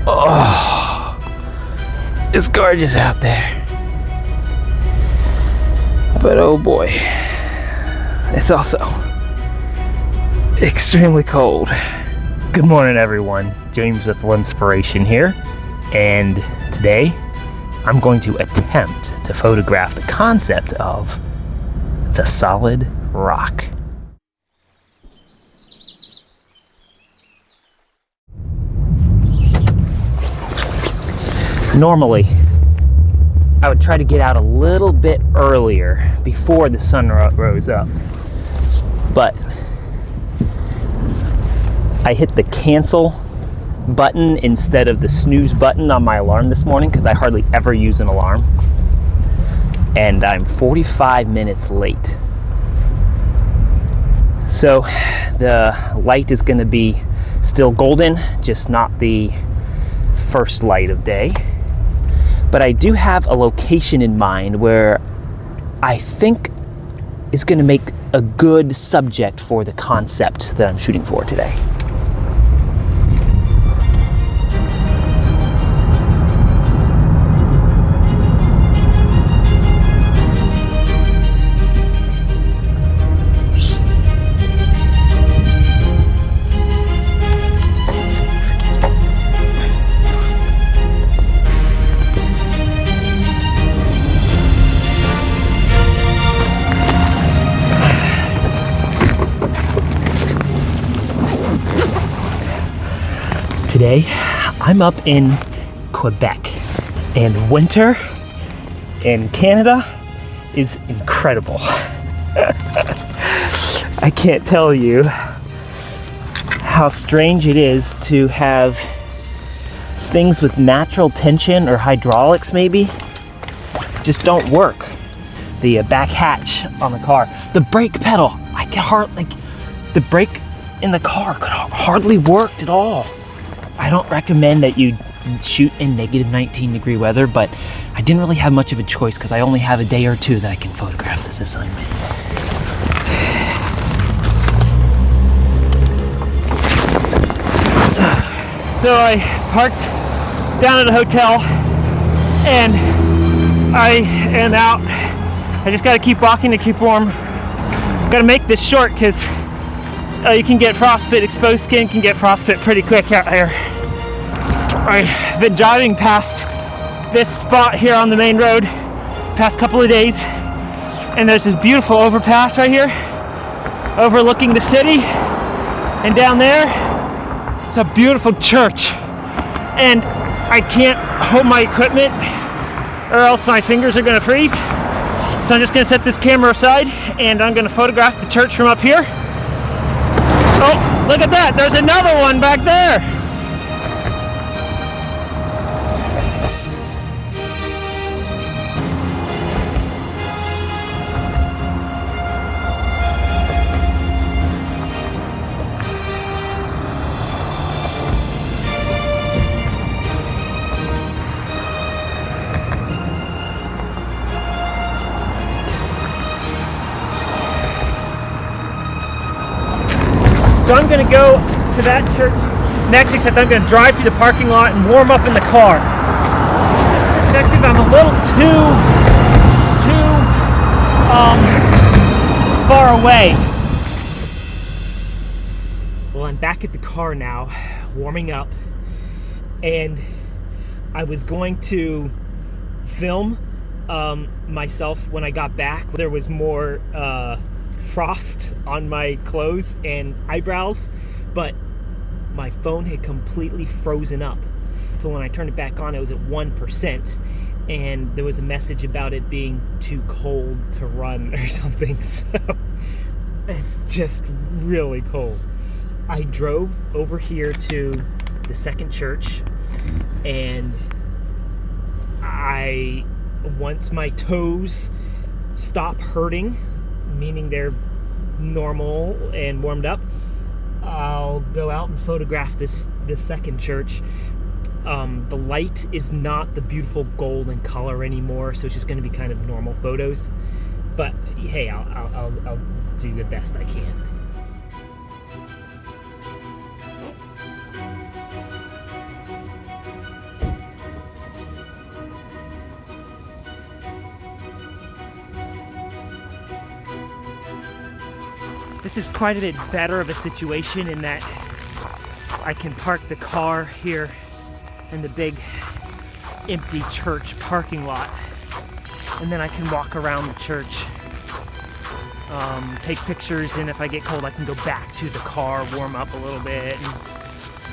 Oh, it's gorgeous out there. But oh boy, it's also extremely cold. Good morning, everyone. James with Lenspiration here, and today I'm going to attempt to photograph the concept of the solid rock. Normally, I would try to get out a little bit earlier before the sun rose up, but I hit the cancel button instead of the snooze button on my alarm this morning because I hardly ever use an alarm, and I'm 45 minutes late. So the light is going to be still golden, just not the first light of day. But I do have a location in mind where I think is going to make a good subject for the concept that I'm shooting for today. Today, I'm up in Quebec, and winter in Canada is incredible. I can't tell you how strange it is to have things with natural tension or hydraulics maybe just don't work. The back hatch on the car, the brake pedal, the brake in the car could hardly work at all. I don't recommend that you shoot in negative 19-degree weather, but I didn't really have much of a choice because I only have a day or two that I can photograph this assignment. So I parked down at a hotel and I am out. I just gotta keep walking to keep warm. Gotta make this short because you can get frostbite. Exposed skin can get frostbite pretty quick out here. I've been driving past this spot here on the main road past couple of days, and there's this beautiful overpass right here overlooking the city, and down there it's a beautiful church, and I can't hold my equipment or else my fingers are gonna freeze. So I'm just gonna set this camera aside and I'm gonna photograph the church from up here. Oh, look at that, there's another one back there. So I'm going to go to that church next, except I'm going to drive through the parking lot and warm up in the car. From this perspective, I'm a little too far away. Well, I'm back at the car now, warming up, and I was going to film myself when I got back. There was more frost on my clothes and eyebrows, but my phone had completely frozen up. So when I turned it back on, it was at 1%, and there was a message about it being too cold to run or something. So it's just really cold. I drove over here to the second church, and once my toes stop hurting, meaning they're normal and warmed up, I'll go out and photograph this second church. The light is not the beautiful golden color anymore, so it's just going to be kind of normal photos. But hey, I'll do the best I can. This is quite a bit better of a situation in that I can park the car here in the big empty church parking lot, and then I can walk around the church, take pictures, and if I get cold I can go back to the car, warm up a little bit. And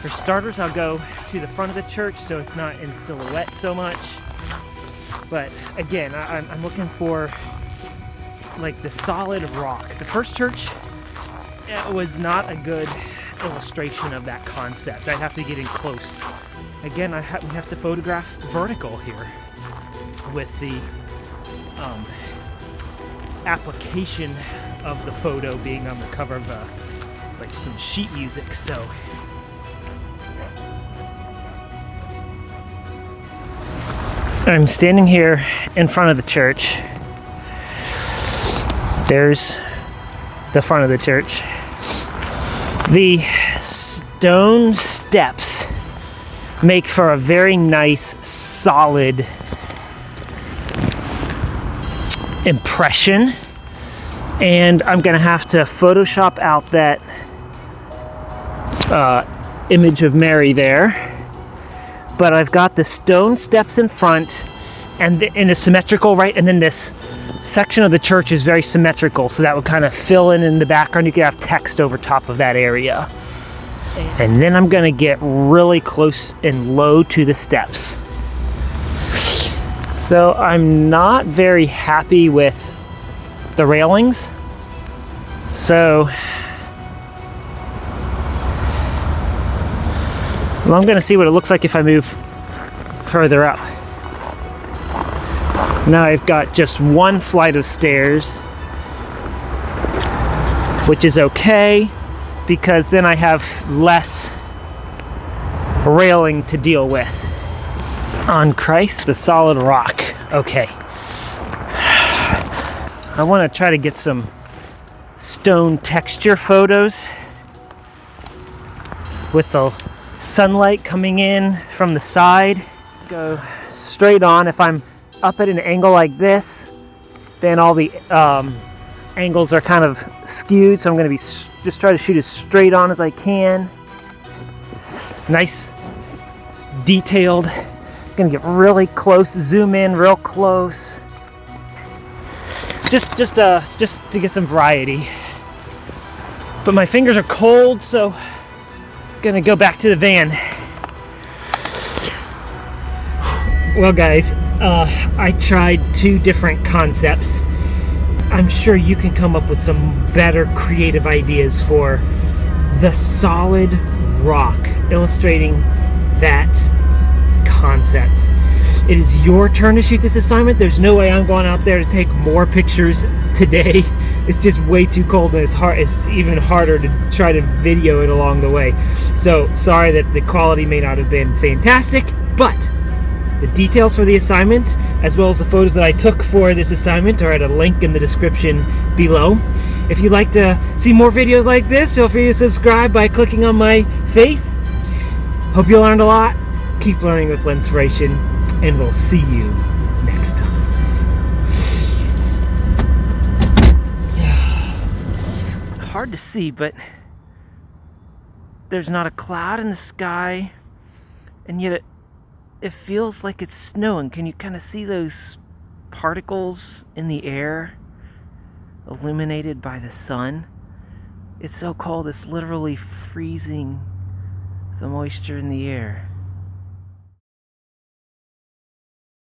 for starters, I'll go to the front of the church so it's not in silhouette so much. But again, I'm looking for like the solid rock. The first church was not a good illustration of that concept. I have to get in close. Again, we have to photograph vertical here with the application of the photo being on the cover of like some sheet music. So I'm standing here in front of the church. There's the front of the church. The stone steps make for a very nice, solid impression. And I'm gonna have to Photoshop out that image of Mary there. But I've got the stone steps in front, and it's symmetrical, right? And then this section of the church is very symmetrical, so that would kind of fill in the background. You could have text over top of that area. And then I'm gonna get really close and low to the steps. So I'm not very happy with the railings. So well, I'm gonna see what it looks like if I move further up. Now I've got just one flight of stairs, which is okay because then I have less railing to deal with. On Christ, the solid rock. Okay. I want to try to get some stone texture photos with the sunlight coming in from the side. Go straight on. If I'm up at an angle like this, then all the angles are kind of skewed, so I'm going to be just try to shoot as straight on as I can. Nice, detailed. Going to get really close, zoom in real close. Just to get some variety. But my fingers are cold, so I'm gonna go back to the van. Well guys, I tried 2 different concepts. I'm sure you can come up with some better creative ideas for the solid rock, illustrating that concept. It is your turn to shoot this assignment. There's no way I'm going out there to take more pictures today. It's just way too cold, and it's even harder to try to video it along the way. So sorry that the quality may not have been fantastic, but the details for the assignment, as well as the photos that I took for this assignment, are at a link in the description below. If you'd like to see more videos like this, feel free to subscribe by clicking on my face. Hope you learned a lot. Keep learning with Lenspiration, and we'll see you next time. Hard to see, but there's not a cloud in the sky, and yet it feels like it's snowing. Can you kind of see those particles in the air illuminated by the sun? It's so cold, it's literally freezing the moisture in the air.